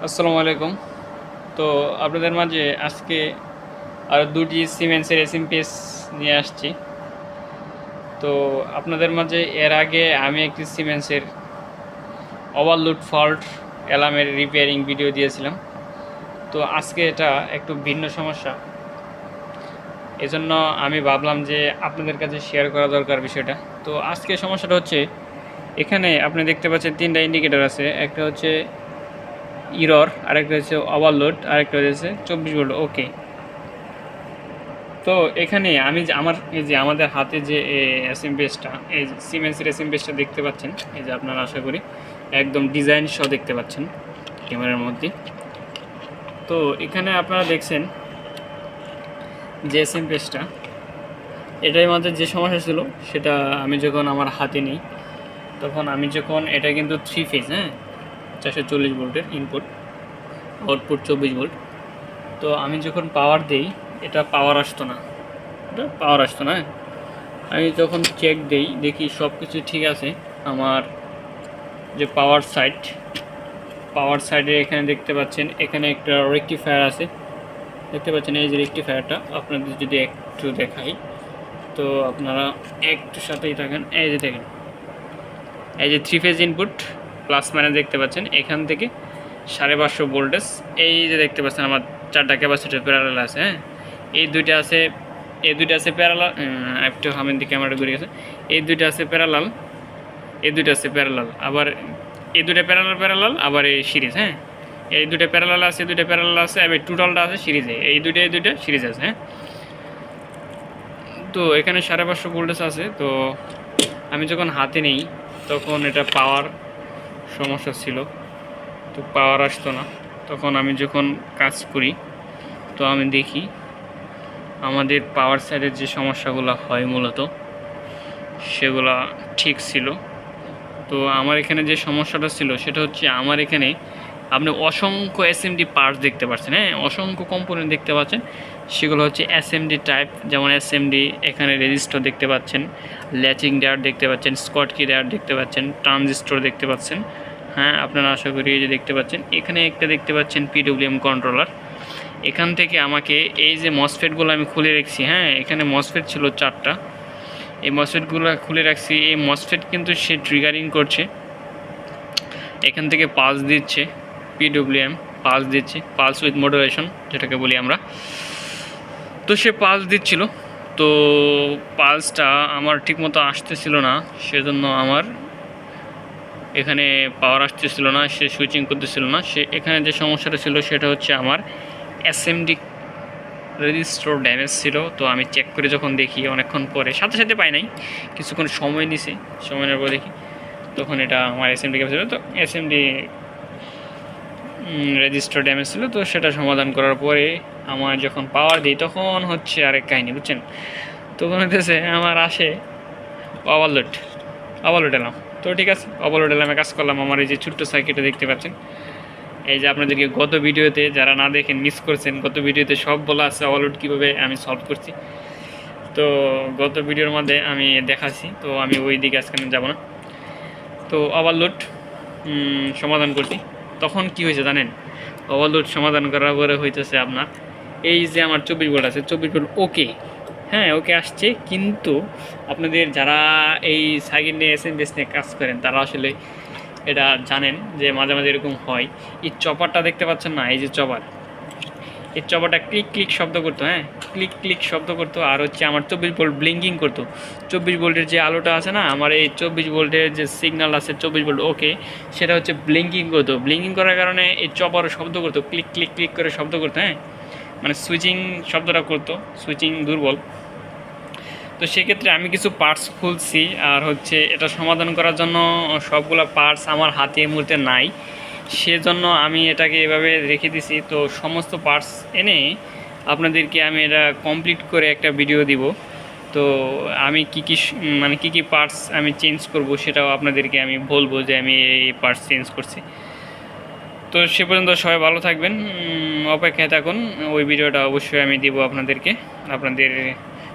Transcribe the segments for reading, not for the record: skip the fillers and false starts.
আসসালামু আলাইকুম। তো আপনাদের মাঝে আজকে আরও দুটি সিমেন্সের এসএমপিএস নিয়ে আসছি। তো আপনাদের মাঝে এর আগে আমি একটি সিমেন্সের ওভারলোড ফল্ট অ্যালার্মের রিপেয়ারিং ভিডিও দিয়েছিলাম। তো আজকে এটা একটু ভিন্ন সমস্যা, এজন্য আমি ভাবলাম যে আপনাদের কাছে শেয়ার করা দরকার বিষয়টা। তো আজকে সমস্যাটা হচ্ছে, এখানে আপনি দেখতে পাচ্ছেন তিনটা ইন্ডিকেটর আছে। একটা হচ্ছে ইরর, আরেকটা হচ্ছে ওভারলোড, আরেকটা হচ্ছে 24 ভোল্ট ওকে। তো এখানে আমি যে আমাদের হাতে যে এসএমপিএসটা, এই সিমেন্সের এসএমপিএসটা দেখতে পাচ্ছেন, এই যে আপনারা আশা করি একদম ডিজাইন সহ দেখতে পাচ্ছেন ক্যামেরার মধ্যে। তো এখানে আপনারা দেখছেন যে এসএমপিএসটা, এটার মধ্যে যে সমস্যা ছিল সেটা আমি যখন আমার হাতে নিই, তখন আমি যখন এটা কিন্তু 3 ফেজ, 440 ভোল্টের ইনপুট, আউটপুট 24 ভোল্ট। তো আমি যখন পাওয়ার দিই, এটা পাওয়ার আসতো না, আমি যখন চেক দেই দেখি সব কিছু ঠিক আছে। আমার যে পাওয়ার সাইডে এখানে দেখতে পাচ্ছেন, এখানে একটা রেকটিফায়ার আছে, দেখতে পাচ্ছেন এই যে রেকটিফায়ারটা। আপনাদের যদি একটু দেখাই, তো আপনারা একটু সাথেই থাকেন। এই যে দেখেন, এই যে 3 ফেজ ইনপুট প্লাস মাইনাস দেখতে পাচ্ছেন, এখান থেকে 550 ভোল্টেজ। এই যে দেখতে পাচ্ছেন আমার 4টা ক্যাপাসিটর প্যারালাল আছে। এই দুইটা আছে প্যারালাল, একটু সামনের দিকে ক্যামেরাটা ঘুরে গেছে। এই দুইটা আছে প্যারালাল, আবার এই দুইটা প্যারালাল, আবার এই সিরিজ। এই দুইটা প্যারালাল আছে, আবার টোটালটা আছে সিরিজে। এই দুইটা সিরিজ আছে। তো এখানে 550 ভোল্টেজ আছে। তো আমি যখন হাতে নেই, তখন এটা পাওয়ার সমস্যা ছিল, তো পাওয়ার আসতো না। তখন আমি যখন কাজ করি, তো আমি দেখি আমাদের পাওয়ার সাইডের যে সমস্যাগুলো হয় মূলত সেগুলা ঠিক ছিল। তো আমার এখানে যে সমস্যাটা ছিল সেটা হচ্ছে, আমার এখানে আপনি অসংখ্য এসএমডি পার্টস দেখতে পাচ্ছেন, অসংখ্য কম্পোনেন্ট দেখতে পাচ্ছেন। সেগুলো হচ্ছে এসএমডি টাইপ, যেমন এসএমডি, এখানে রেজিস্টার দেখতে পাচ্ছেন, ল্যাচিং ডায়োড দেখতে পাচ্ছেন, স্কটকি ডায়োড দেখতে পাচ্ছেন, ট্রানজিস্টর দেখতে পাচ্ছেন। আপনারা আশা করি এই যে দেখতে পাচ্ছেন, এখানে একটা দেখতে পাচ্ছেন পিডব্লিউএম কন্ট্রোলার। এখান থেকে আমাকে এই যে মসফেটগুলো আমি খুলে রাখছি, এখানে মসফেট ছিল 4টা। এই মসফেটগুলো খুলে রাখছি। এই মসফেট কিন্তু সে ট্রিগারিং করছে, এখান থেকে পালস দিচ্ছে, পিডব্লিউএম পালস দিচ্ছে, পালস উইথ মডুলেশন যেটাকে বলি আমরা। তো সে পালস দিচ্ছিল, তো পালসটা আমার ঠিকমতো আসতেছিল না, সেজন্য আমার এখানে পাওয়ার আসতেছিল না, সে সুইচিং করতেছিল না। সে এখানে যে সমস্যাটা ছিল সেটা হচ্ছে আমার এসএমডি রেজিস্টার ড্যামেজ ছিল। তো আমি চেক করে যখন দেখি, অনেকক্ষণ পরে, সাথে পাই নাই, কিছুক্ষণ সময় নিছে, সময় নেওয়ার পর দেখি তখন এটা আমার এসএমডি ক্যাপাসিটর, তো এসএমডি রেজিস্টার ড্যামেজ ছিল। তো সেটা সমাধান করার পরে আমার যখন পাওয়ার দিই, তখন হচ্ছে আরেক কাহিনি, বুঝছেন। তখন হতেছে আমার আসে ওভারলোড এলাম। তো ঠিক আছে, ওভারলোড এলামে কাজ করলাম। আমার এই যে ছোট্ট সার্কিটটা দেখতে পাচ্ছেন, এই যে আপনাদেরকে গত ভিডিওতে যারা না দেখেন, মিস করছেন, গত ভিডিওতে সব বলা আছে ওভারলোড কীভাবে আমি সলভ করছি। তো গত ভিডিওর মধ্যে আমি দেখাচ্ছি, তো আমি ওই দিকে আজকে যাব না। তো ওভারলোড সমাধান করছি। তখন কি হয়েছে জানেন, ওভারলোড সমাধান করার পরে হইতেছে আপনার এই যে আমার 24 ভোল্ট আছে, 24 ভোল্ট ওকে, ওকে আসছে। কিন্তু আপনাদের যারা এই সার্কিট নিয়ে এসএমপিএস নিয়ে কাজ করেন, তারা আসলে এটা জানেন যে মাঝে মাঝে এরকম হয়। এই চপারটা দেখতে পাচ্ছেন না, এই যে এই চপারটা ক্লিক শব্দ করতো, ক্লিক শব্দ করতো। আর হচ্ছে আমার 24 ভোল্ট ব্লিঙ্কিং করতো। 24 ভোল্টের যে আলোটা আছে না, আমার এই 24 ভোল্টের যে সিগন্যাল আছে 24 ভোল্ট ওকে, সেটা হচ্ছে ব্লিঙ্কিং করতো। ব্লিঙ্কিং করার কারণে এই চপারও শব্দ করতো, ক্লিক করে শব্দ করতো, মানে সুইচিং শব্দটা করতো, সুইচিং দুর্বল। তো সেক্ষেত্রে আমি কিছু পার্টস খুলছি, আর হচ্ছে এটা সমাধান করার জন্য সবগুলো পার্টস আমার হাতে এই মুহূর্তে নাই, সেজন্য আমি এটাকে এভাবে রেখে দিছি। তো সমস্ত পার্টস এনে আপনাদেরকে আমি এটা কমপ্লিট করে একটা ভিডিও দিব। তো আমি কী কী পার্টস আমি চেঞ্জ করব, সেটাও আপনাদেরকে আমি বলবো যে আমি এই পার্টস চেঞ্জ করছি। তো সে পর্যন্ত সবাই ভালো থাকবেন, অপেক্ষায় থাকুন। ওই ভিডিওটা অবশ্যই আমি দিব আপনাদেরকে, আপনাদের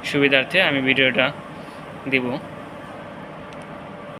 সুবিধার্থে আমি ভিডিওটা দিব।